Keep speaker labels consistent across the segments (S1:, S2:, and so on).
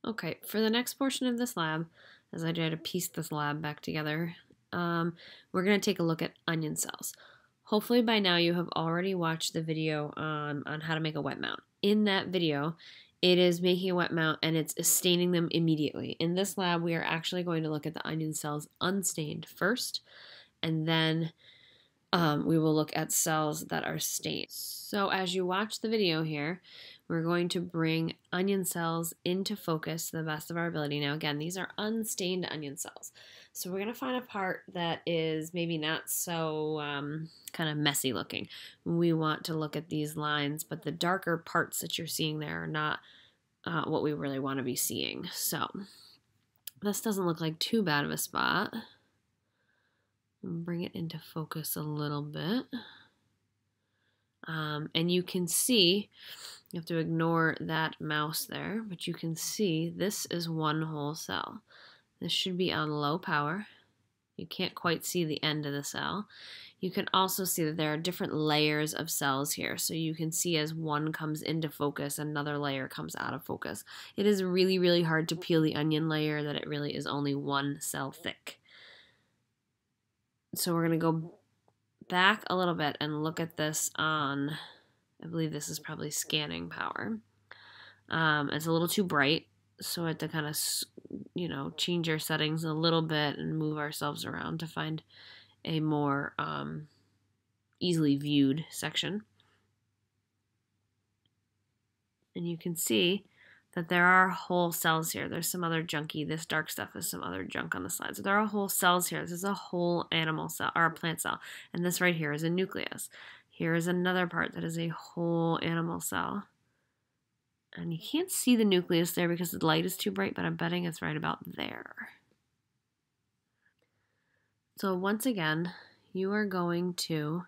S1: Okay, for the next portion of this lab, as I try to piece this lab back together, we're going to take a look at onion cells. Hopefully by now you have already watched the video on how to make a wet mount. In that video, it is making a wet mount and it's staining them immediately. In this lab, we are actually going to look at the onion cells unstained first, and then we will look at cells that are stained. So as you watch the video here, we're going to bring onion cells into focus to the best of our ability. Now again, these are unstained onion cells. So we're going to find a part that is maybe not so kind of messy looking. We want to look at these lines, but the darker parts that you're seeing there are not what we really want to be seeing. So this doesn't look like too bad of a spot. Bring it into focus a little bit. And you can see, you have to ignore that mouse there, but you can see this is one whole cell. This should be on low power. You can't quite see the end of the cell. You can also see that there are different layers of cells here. So you can see as one comes into focus, another layer comes out of focus. It is really, really hard to peel the onion layer that it really is only one cell thick. So we're going to go back a little bit and look at this on, I believe this is probably scanning power. It's a little too bright, so I had to kind of, change our settings a little bit and move ourselves around to find a more easily viewed section. And you can see that there are whole cells here. There's some other junky, this dark stuff is some other junk on the slide. So there are whole cells here. This is a whole animal cell, or a plant cell. And this right here is a nucleus. Here is another part that is a whole animal cell. And you can't see the nucleus there because the light is too bright, but I'm betting it's right about there. So once again, you are going to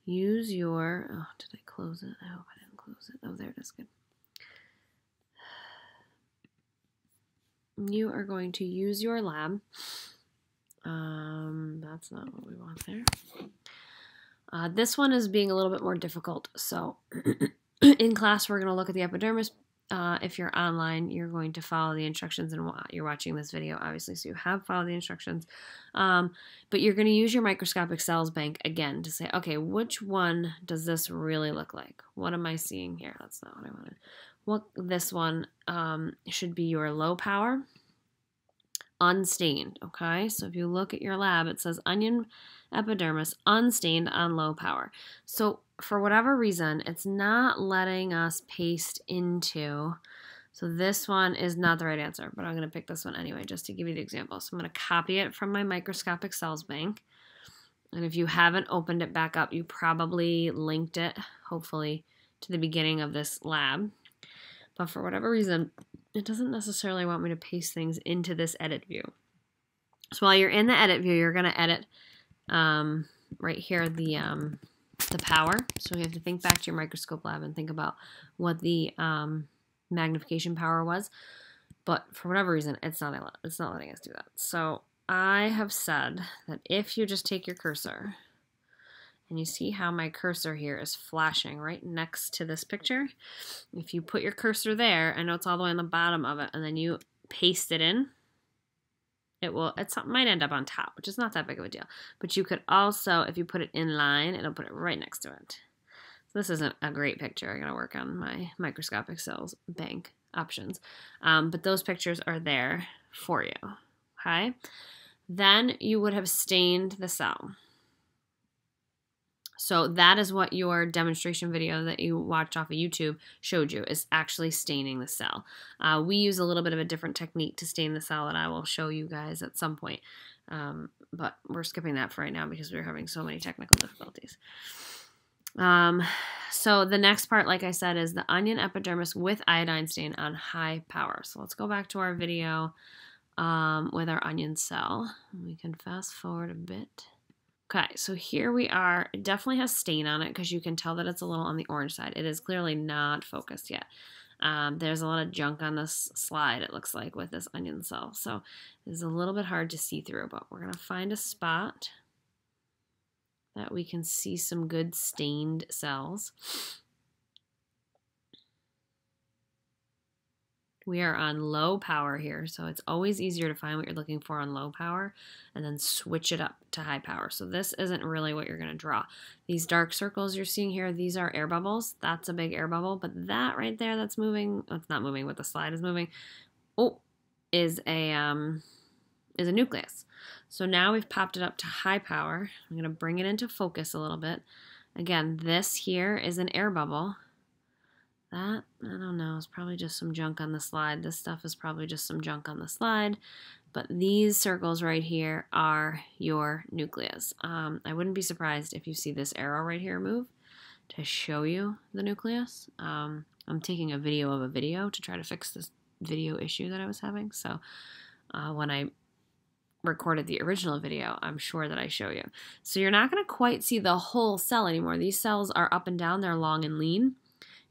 S1: use your, oh, did I close it? I hope I didn't close it. Oh, there it is, good. You are going to use your lab. That's not what we want there. This one is being a little bit more difficult. So in class, we're going to look at the epidermis. If you're online, you're going to follow the instructions, and you're watching this video, obviously, so you have followed the instructions. But you're going to use your microscopic cells bank again to say, okay, which one does this really look like? What am I seeing here? That's not what I wanted. This one should be your low power, unstained, okay? So if you look at your lab, it says onion epidermis, unstained on low power. So for whatever reason, it's not letting us paste into, so this one is not the right answer, but I'm going to pick this one anyway just to give you the example. So I'm going to copy it from my microscopic cells bank. And if you haven't opened it back up, you probably linked it, hopefully, to the beginning of this lab. But for whatever reason, it doesn't necessarily want me to paste things into this edit view. So while you're in the edit view, you're going to edit right here the power. So you have to think back to your microscope lab and think about what the magnification power was. But for whatever reason, it's not letting us do that. So I have said that if you just take your cursor, and you see how my cursor here is flashing right next to this picture. If you put your cursor there, I know it's all the way on the bottom of it, and then you paste it in, it might end up on top, which is not that big of a deal. But you could also, if you put it in line, it'll put it right next to it. So this isn't a great picture. I gotta work on my microscopic cells bank options. But those pictures are there for you, okay? Then you would have stained the cell. So that is what your demonstration video that you watched off of YouTube showed you, is actually staining the cell. We use a little bit of a different technique to stain the cell that I will show you guys at some point. But we're skipping that for right now because we're having so many technical difficulties. So the next part, like I said, is the onion epidermis with iodine stain on high power. So let's go back to our video with our onion cell. We can fast forward a bit. Okay, so here we are. It definitely has stain on it because you can tell that it's a little on the orange side. It is clearly not focused yet. There's a lot of junk on this slide, it looks like, with this onion cell. So it's a little bit hard to see through, but we're going to find a spot that we can see some good stained cells. We are on low power here, so it's always easier to find what you're looking for on low power and then switch it up to high power. So this isn't really what you're going to draw. These dark circles you're seeing here, these are air bubbles. That's a big air bubble, but that right there that's moving, it's not moving, but the slide is moving, is a nucleus. So now we've popped it up to high power. I'm going to bring it into focus a little bit. Again, this here is an air bubble. That, I don't know, is probably just some junk on the slide. This stuff is probably just some junk on the slide. But these circles right here are your nucleus. I wouldn't be surprised if you see this arrow right here move to show you the nucleus. I'm taking a video of a video to try to fix this video issue that I was having. So when I recorded the original video, I'm sure that I show you. So you're not going to quite see the whole cell anymore. These cells are up and down. They're long and lean.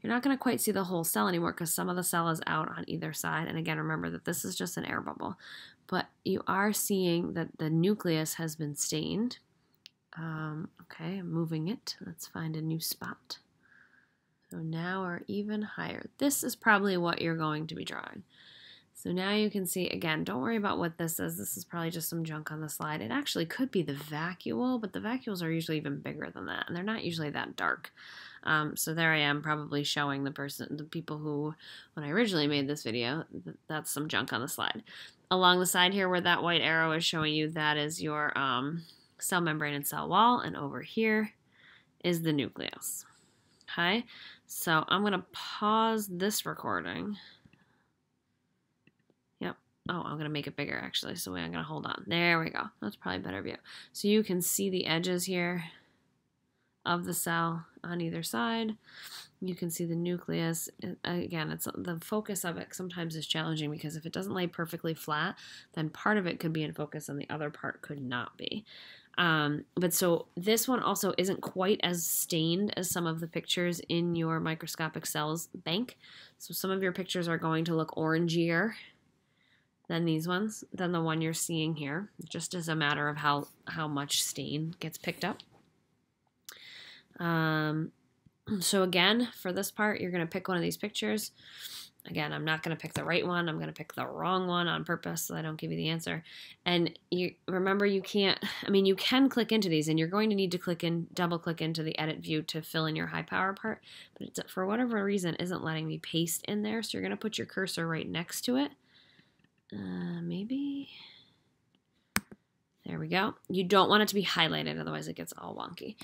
S1: You're not going to quite see the whole cell anymore because some of the cell is out on either side. And again, remember that this is just an air bubble. But you are seeing that the nucleus has been stained. Okay, I'm moving it. Let's find a new spot. So now we're even higher. This is probably what you're going to be drawing. So now you can see, again, don't worry about what this is. This is probably just some junk on the slide. It actually could be the vacuole, but the vacuoles are usually even bigger than that, and they're not usually that dark. So there I am probably showing the people who, when I originally made this video, that's some junk on the slide. Along the side here where that white arrow is showing you, that is your cell membrane and cell wall, and over here is the nucleus. Okay, so I'm going to pause this recording. Yep. Oh, I'm going to make it bigger actually, so I'm going to hold on. There we go. That's probably a better view. So you can see the edges here of the cell on either side. You can see the nucleus. Again, it's the focus of it sometimes is challenging because if it doesn't lay perfectly flat, then part of it could be in focus and the other part could not be. But so this one also isn't quite as stained as some of the pictures in your microscopic cells bank. So some of your pictures are going to look orangier than these ones, than the one you're seeing here, just as a matter of how much stain gets picked up. So again, for this part, you're going to pick one of these pictures. Again, I'm not going to pick the right one. I'm going to pick the wrong one on purpose so I don't give you the answer. And you remember, you can't, you can click into these, and you're going to need to double click into the edit view to fill in your high power part, but it's, for whatever reason, isn't letting me paste in there. So you're going to put your cursor right next to it. Maybe. There we go. You don't want it to be highlighted, otherwise it gets all wonky.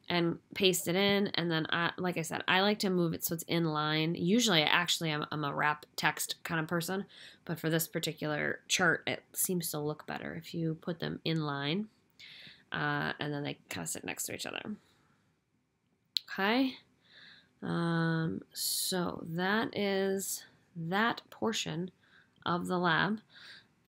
S1: And paste it in, and then, like I said, I like to move it so it's in line. Usually, I'm a wrap text kind of person, but for this particular chart, it seems to look better if you put them in line, and then they kind of sit next to each other. Okay, so that is that portion of the lab.